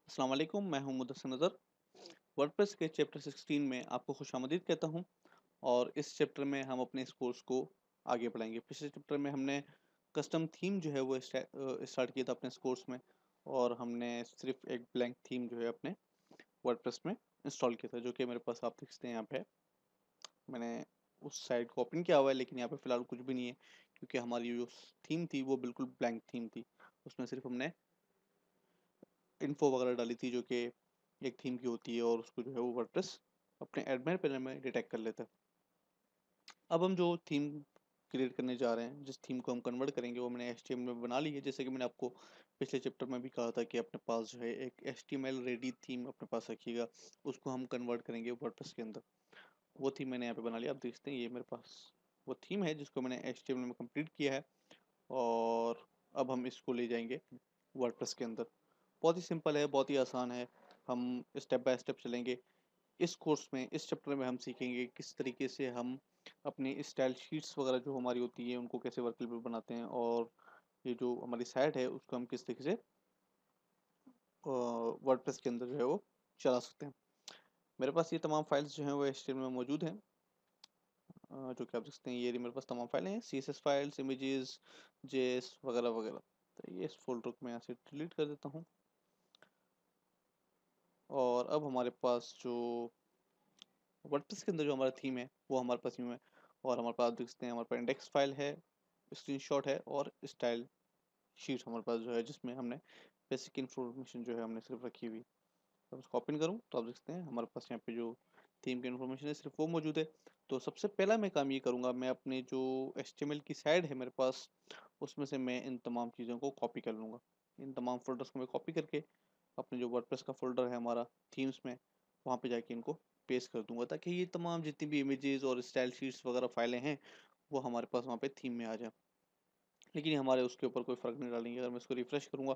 अस्सलाम वालेकुम, मैं हूं मुदस्सिर नज़र। वर्डप्रेस के चैप्टर 16 में आपको खुशामदीद कहता हूं और इस चैप्टर में हम अपने इस कोर्स को आगे बढ़ाएंगे। पिछले चैप्टर में हमने कस्टम थीम जो है वो स्टार्ट किया था अपने इस कोर्स में, और हमने सिर्फ एक ब्लैंक थीम जो है अपने वर्डप्रेस में इंस्टॉल किया था, जो कि मेरे पास आप देख सकते हैं यहाँ पे। मैंने उस साइट को ओपन किया हुआ है, लेकिन यहाँ पे फ़िलहाल कुछ भी नहीं है, क्योंकि हमारी जो थीम थी वो बिल्कुल ब्लैंक थीम थी। उसमें सिर्फ हमने इन्फो वगैरह डाली थी, जो कि एक थीम की होती है, और उसको जो है वो वर्डप्रेस अपने एडमिन पैनल में डिटेक्ट कर लेता है। अब हम जो थीम क्रिएट करने जा रहे हैं, जिस थीम को हम कन्वर्ट करेंगे, वो मैंने HTML में बना ली है। जैसे कि मैंने आपको पिछले चैप्टर में भी कहा था कि अपने पास जो है एक HTML रेडी थीम अपने पास रखिएगा, उसको हम कन्वर्ट करेंगे वर्डप्रेस के अंदर। वो थीम मैंने यहाँ पे बना लिया, आप देखते हैं ये मेरे पास वो थीम है जिसको मैंने HTML में कंप्लीट किया है। और अब हम इसको ले जाएंगे वर्डप्रेस के अंदर। बहुत ही सिंपल है, बहुत ही आसान है। हम स्टेप बाय स्टेप चलेंगे। इस कोर्स में, इस चैप्टर में हम सीखेंगे किस तरीके से हम अपनी स्टाइल शीट्स वगैरह जो हमारी होती है उनको कैसे वर्कएबल बनाते हैं, और ये जो हमारी साइट है उसको हम किस तरीके से वर्डप्रेस के अंदर जो है वो चला सकते हैं। मेरे पास ये तमाम फाइल्स जो हैं वो HTML में मौजूद हैं, जो कि आप देख सकते हैं। ये रही मेरे पास तमाम फाइलें हैं, CSS फाइल्स, इमेजेस, JS वगैरह वगैरह। तो ये इस फोल्डर को मैं यहाँ से डिलीट कर देता हूँ। और अब हमारे पास जो वर्डप्रेस के अंदर जो हमारा थीम है वो हमारे पास थीम है, और हमारे पास देख सकते हैं हमारे पास इंडेक्स फाइल है, स्क्रीनशॉट है, और स्टाइल शीट हमारे पास जो है, जिसमें हमने बेसिक इन्फॉर्मेशन जो है हमने सिर्फ रखी हुई। अब इसको ओपन करूँ तो आप देख सकते हैं हमारे पास यहाँ पे जो थीम की इन्फॉर्मेशन है सिर्फ वो मौजूद है। तो सबसे पहला मैं काम ये करूँगा, मैं अपने जो HTML की साइड है मेरे पास, उसमें से मैं इन तमाम चीज़ों को कॉपी कर लूँगा। इन तमाम फोल्डर्स को मैं कॉपी करके अपने जो वर्डप्रेस का फोल्डर है हमारा थीम्स में, वहाँ पे जाके इनको पेस्ट कर दूंगा, ताकि ये तमाम जितनी भी इमेजेस और स्टाइल शीट्स वगैरह फाइलें हैं वो हमारे पास वहाँ पे थीम में आ जाए। लेकिन हमारे उसके ऊपर कोई फ़र्क नहीं डालेंगे। अगर मैं इसको रिफ़्रेश करूँगा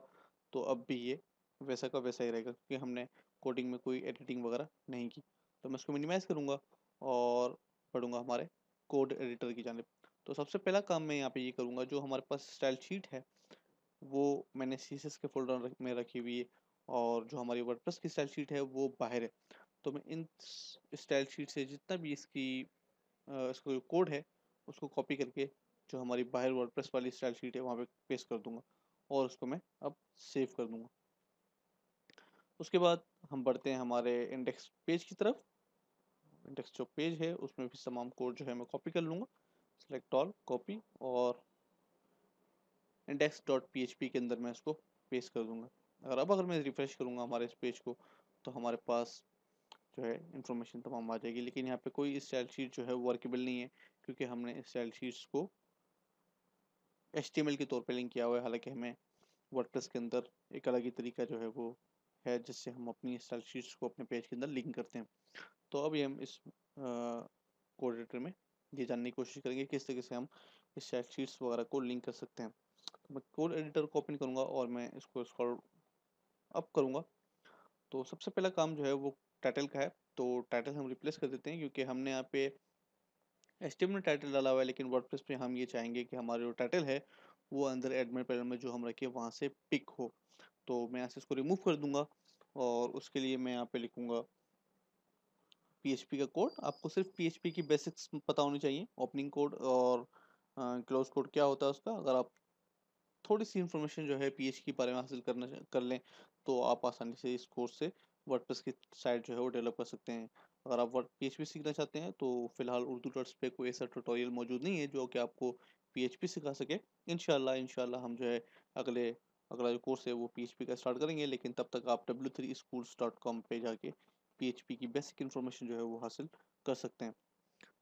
तो अब भी ये वैसा का वैसा ही रहेगा, क्योंकि हमने कोडिंग में कोई एडिटिंग वगैरह नहीं की। तो मैं इसको मिनिमाइज़ करूँगा और बढ़ूँगा हमारे कोड एडिटर की जानिब। तो सबसे पहला काम मैं यहाँ पे ये करूँगा, जो हमारे पास स्टाइल शीट है वो मैंने CSS के फ़ोल्डर में रखी हुई है, और जो हमारी वर्डप्रेस की स्टाइल शीट है वो बाहर है। तो मैं इन स्टाइल शीट से जितना भी इसका जो कोड है उसको कॉपी करके जो हमारी बाहर वर्डप्रेस वाली स्टाइल शीट है वहाँ पे पेस्ट कर दूंगा, और उसको मैं अब सेव कर दूंगा। उसके बाद हम बढ़ते हैं हमारे इंडेक्स पेज की तरफ। इंडेक्स जो पेज है उसमें भी तमाम कोड जो है मैं कॉपी कर लूँगा, सेलेक्ट ऑल, कॉपी, और index.php के अंदर मैं इसको पेस्ट कर दूंगा। अगर मैं रिफ्रेश करूँगा हमारे इस पेज को, तो हमारे पास जो है इन्फॉर्मेशन तमाम आ जाएगी। लेकिन यहाँ पे कोई स्टाइल शीट जो है वो वर्केबल नहीं है, क्योंकि हमने स्टाइल शीट्स को HTML के तौर पे लिंक किया हुआ है। हालांकि हमें वर्डप्रेस के अंदर एक अलग ही तरीका जो है वो है, जिससे हम अपनी स्टाइल शीट्स को अपने पेज के अंदर लिंक करते हैं। तो अभी हम इस कोड एडिटर में ये जानने की कोशिश करेंगे किस तरीके से हम स्टाइल शीट्स वगैरह को लिंक कर सकते हैं। तो मैं कोड एडिटर को ओपन करूँगा और मैं इसको स्क्रॉल अप करूँगा। तो सबसे पहला काम जो है वो टाइटल का है। तो टाइटल हम रिप्लेस कर देते हैं, क्योंकि हमने यहाँ पे HTML में टाइटल डाला हुआ है, लेकिन वर्डप्रेस पे हम ये चाहेंगे कि हमारा जो टाइटल है वो अंदर एडमिन पैनल में जो हम रखे वहाँ से पिक हो। तो मैं यहाँ से इसको रिमूव कर दूंगा, और उसके लिए मैं यहाँ पे लिखूंगा PHP का कोड। आपको सिर्फ PHP की बेसिक्स पता होनी चाहिए, ओपनिंग कोड और क्लोज कोड क्या होता है उसका। अगर आप थोड़ी सी इन्फॉर्मेशन जो है PHP के बारे में हासिल कर लें, तो आप आसानी से इस कोर्स से वर्डप्रेस की साइट जो है वो डेवलप कर सकते हैं। अगर आप वर्ड PHP सीखना चाहते हैं तो फिलहाल उर्दू डॉट्स पे कोई ऐसा ट्यूटोरियल मौजूद नहीं है जो कि आपको PHP सिखा सके। इंशाल्लाह इंशाल्लाह हम जो है अगले अगला जो कोर्स है वो PHP का स्टार्ट करेंगे। लेकिन तब तक आप w3schools.com पे जाके PHP की बेसिक इन्फॉर्मेशन जो है वो हासिल कर सकते हैं।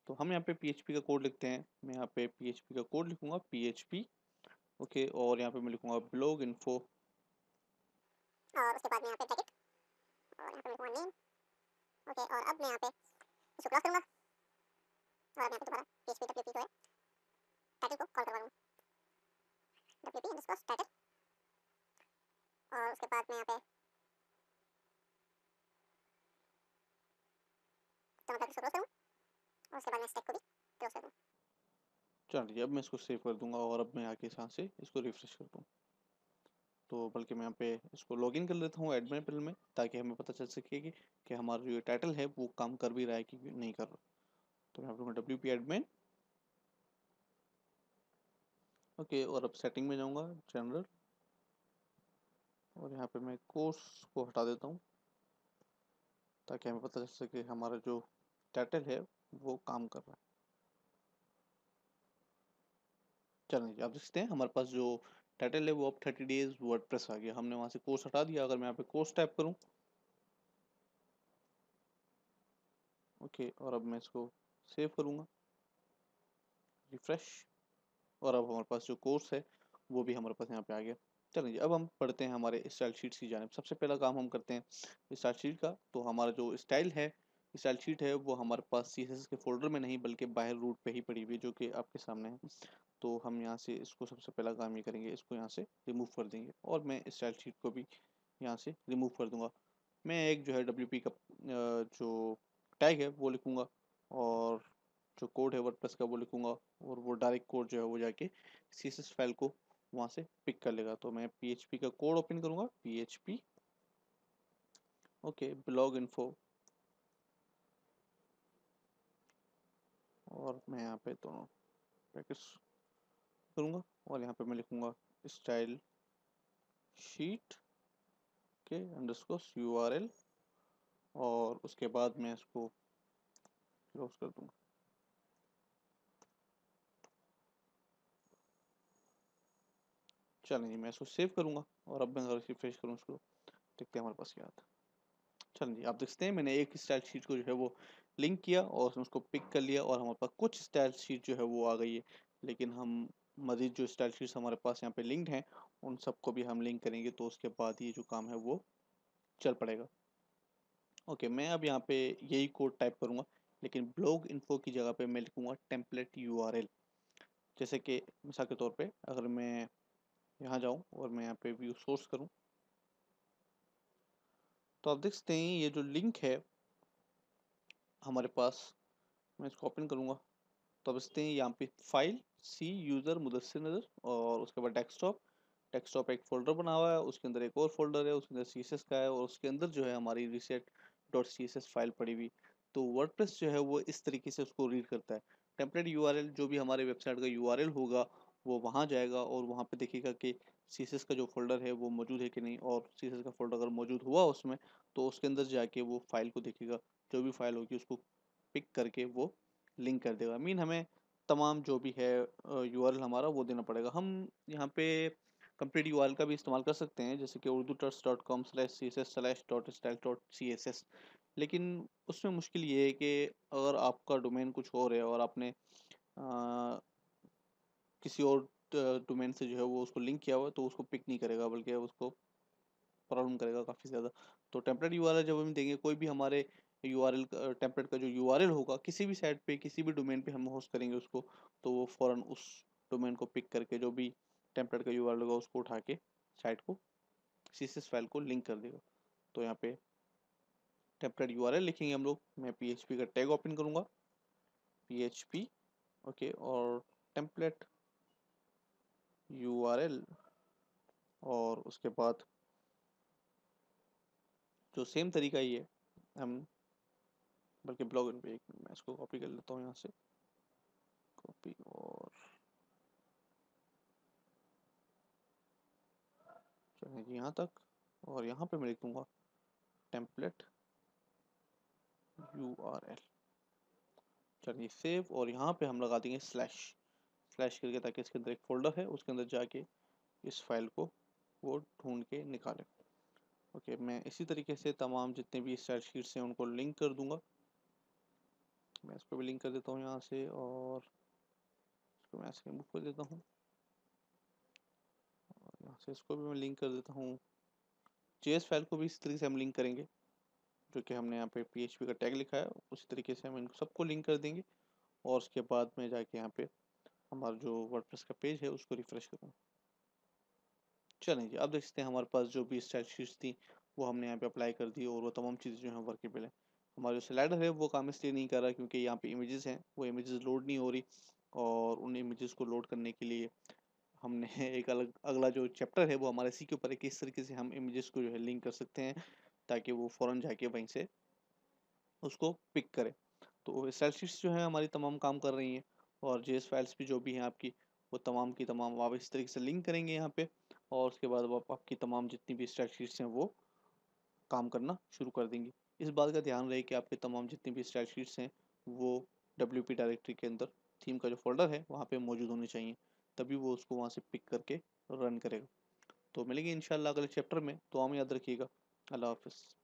तो हम यहाँ पे PHP का कोड लिखते हैं। मैं यहाँ पे PHP का कोड लिखूंगा, PHP, ओके। और यहाँ पे मैं लिखूंगा ब्लॉग इन्फो, और उसके बाद मैं यहाँ पे ब्रैकेट, और यहाँ पे मैं लिखूंगा नेम, ओके। और अब मैं यहाँ पे इसको क्लोज करूंगा, और मैं यहाँ पे दोबारा PHP WP जो है टाइटल को कॉल करवा लूँगा, WP अंडरस्कोर टाइटल। और उसके बाद मैं यहाँ पे दोनों ब्रैकेट को क्लोज करूँ, और उसके बाद मैं स्टैक को भी क्लोज कर दूँ। चलिए अब मैं इसको सेव कर दूंगा, और अब मैं आके यहाँ से इसको रिफ्रेश कर दूँ। तो बल्कि मैं यहाँ पे इसको लॉगिन कर लेता हूँ एडमिन पैनल में, ताकि हमें पता चल सके कि हमारा जो ये टाइटल है वो काम कर भी रहा है कि नहीं कर रहा। तो यहाँ पे मैं WP एडमिन, ओके, और अब सेटिंग में जाऊँगा जनरल, और यहाँ पे मैं कोर्स को हटा देता हूँ, ताकि हमें पता चल सके हमारा जो टाइटल है वो काम कर रहा है। चलिए आप देखते हैं हमारे पास जो टाइटल है वो अब 30 डेज वर्डप्रेस आ गया। हमने वहाँ से कोर्स हटा दिया। अगर मैं यहाँ पे कोर्स टाइप करूँ, ओके, और अब मैं इसको सेव करूँगा, रिफ्रेश, और अब हमारे पास जो कोर्स है वो भी हमारे पास यहाँ पे आ गया। चलिए अब हम पढ़ते हैं हमारे स्टाइल शीट्स की जानिब। सबसे पहला काम हम करते हैं स्टाइल शीट का। तो हमारा जो स्टाइल शीट है वो हमारे पास CSS के फोल्डर में नहीं बल्कि बाहर रूट पे ही पड़ी हुई है, जो कि आपके सामने है। तो हम यहाँ से इसको सबसे पहला काम ये करेंगे, इसको यहाँ से रिमूव कर देंगे, और मैं स्टाइल शीट को भी यहाँ से रिमूव कर दूंगा। मैं एक जो है WP का जो टैग है वो लिखूंगा, और जो कोड है वर्डप्रेस का वो लिखूंगा, और वो डायरेक्ट कोड जो है वो जाके CSS फाइल को वहाँ से पिक कर लेगा। तो मैं PHP का कोड ओपन करूंगा, PHP, ओके, ब्लॉग इन्फो, और मैं यहाँ पे दोनों ब्रैकेट्स करूंगा, और यहाँ पे मैं लिखूंगा स्टाइल शीट के अंडरस्कोर URL, और उसके बाद मैं इसको क्लोज कर दूंगा। चलिए मैं इसको सेव करूंगा, और अब मैं अगर रिफ्रेश करूँ इसको, देखते हैं हमारे पास क्या आता है। चलिए आप देखते हैं मैंने एक स्टाइल शीट को जो है वो लिंक किया और उसको पिक कर लिया, और हमारे पास कुछ स्टाइल शीट जो है वो आ गई है। लेकिन हम मजीद जो स्टाइल शीट्स हमारे पास यहाँ पे लिंक्ड हैं उन सबको भी हम लिंक करेंगे, तो उसके बाद ये जो काम है वो चल पड़ेगा। ओके, मैं अब यहाँ पे यही कोड टाइप करूँगा, लेकिन ब्लॉग इन्फो की जगह पे मैं लिखूँगा टेम्पलेट URL। जैसे कि मिसाल के तौर पे अगर मैं यहाँ जाऊँ और मैं यहाँ पे व्यू सोर्स करूँ, तो आप देख सकते हैं ये जो लिंक है हमारे पास, मैं इसको ओपन करूँगा, तो आप देखते हैं यहाँ पे फाइल सी यूज़र मुदस्सिर नज़र, और उसके बाद डेस्कटॉप एक फोल्डर बना हुआ है, उसके अंदर एक और फोल्डर है, उसके अंदर CSS का है, और उसके अंदर जो है हमारी reset.css फाइल पड़ी हुई। तो वर्डप्रेस जो है वो इस तरीके से उसको रीड करता है। टेम्पलेट URL जो भी हमारे वेबसाइट का URL होगा वो वहाँ जाएगा, और वहाँ पे देखिएगा कि CSS का जो फोल्डर है वो मौजूद है कि नहीं, और CSS का फोल्डर अगर मौजूद हुआ उसमें, तो उसके अंदर जाके वो फाइल को देखेगा, जो भी फाइल होगी उसको पिक करके वो लिंक कर देगा। मीन हमें तमाम जो भी है URL हमारा वो देना पड़ेगा। हम यहाँ पे कंप्लीट URL का भी इस्तेमाल कर सकते हैं, जैसे कि urdu.com/css/.style.css, लेकिन उसमें मुश्किल ये है कि अगर आपका डोमेन कुछ और है और आपने किसी और डोमेन से जो है वो उसको लिंक किया हुआ है, तो उसको पिक नहीं करेगा, बल्कि उसको प्रॉब्लम करेगा काफ़ी ज़्यादा। तो टेम्पलेट URL जब हम देंगे, कोई भी हमारे URL टेम्पलेट का जो URL होगा किसी भी साइट पे किसी भी डोमेन पे हम होस्ट करेंगे उसको, तो वो फ़ौरन उस डोमेन को पिक करके जो भी टेम्पलेट का URL होगा उसको उठा के साइट को CSS फाइल को लिंक कर देगा। तो यहाँ पे टेम्पलेट URL लिखेंगे हम लोग। मैं PHP का टैग ओपन करूँगा, PHP, ओके, और टेम्पलेट URL, और उसके बाद जो सेम तरीका ही है हम, बल्कि ब्लॉग इन पे एक मिनट मैं इसको कॉपी कर लेता हूँ यहाँ से, कॉपी, और चलिए जी यहाँ तक, और यहाँ पे मैं लिख दूँगा टेम्पलेट URL। चलिए सेव, और यहाँ पे हम लगा देंगे स्लैश स्लैश करके, ताकि इसके अंदर एक फोल्डर है उसके अंदर जाके इस फाइल को वो ढूंढ के निकाले। ओके, मैं इसी तरीके से तमाम जितने भी स्टाइल शीट्स हैं उनको लिंक कर दूंगा। मैं इसको भी लिंक कर देता हूँ यहाँ से, और इसको मैं ऐसे रिमूव कर देता हूँ, और यहाँ से इसको भी मैं लिंक कर देता हूँ। JS फाइल को भी इस तरीके से हम लिंक करेंगे, जो कि हमने यहाँ पे PHP का टैग लिखा है उसी तरीके से हम इनको सबको लिंक कर देंगे, और उसके बाद में जाके यहाँ पे हमारा जो वर्डप्रेस का पेज है उसको रिफ्रेश करूँगा। चलें जी, अब देख सकते हैं हमारे पास जो भी स्टाइल शीट्स थी वो हमने यहाँ पे अप्लाई कर दी, और वो तमाम चीज़ें जो हैं वर्केबल है। हमारा जो स्लाइडर है वो काम इसलिए नहीं कर रहा क्योंकि यहाँ पे इमेजेस हैं, वो इमेजेस लोड नहीं हो रही, और उन इमेजेस को लोड करने के लिए हमने एक अलग अगला जो चैप्टर है वो हमारा इसी के ऊपर है कि इस तरीके से हम इमेजेस को जो है लिंक कर सकते हैं ताकि वो फ़ौरन जाके वहीं से उसको पिक करे। तो स्टाइल शीट्स जो है हमारी तमाम काम कर रही हैं और जेएस फाइल्स भी जो भी हैं आपकी, वो तमाम की तमाम आप इस तरीके से लिंक करेंगे यहाँ पे और उसके बाद वो आपकी तमाम जितनी भी स्टाइल शीट्स हैं वो काम करना शुरू कर देंगी। इस बात का ध्यान रहे कि आपके तमाम जितनी भी स्टाइल शीट्स हैं वो डब्ल्यूपी डायरेक्टरी के अंदर थीम का जो फ़ोल्डर है वहाँ पे मौजूद होने चाहिए, तभी वो उसको वहाँ से पिक करके रन करेगा। तो मिलेंगे इंशाल्लाह अगले चैप्टर में, दुआ में याद रखिएगा। अल्लाह हाफ़िज़।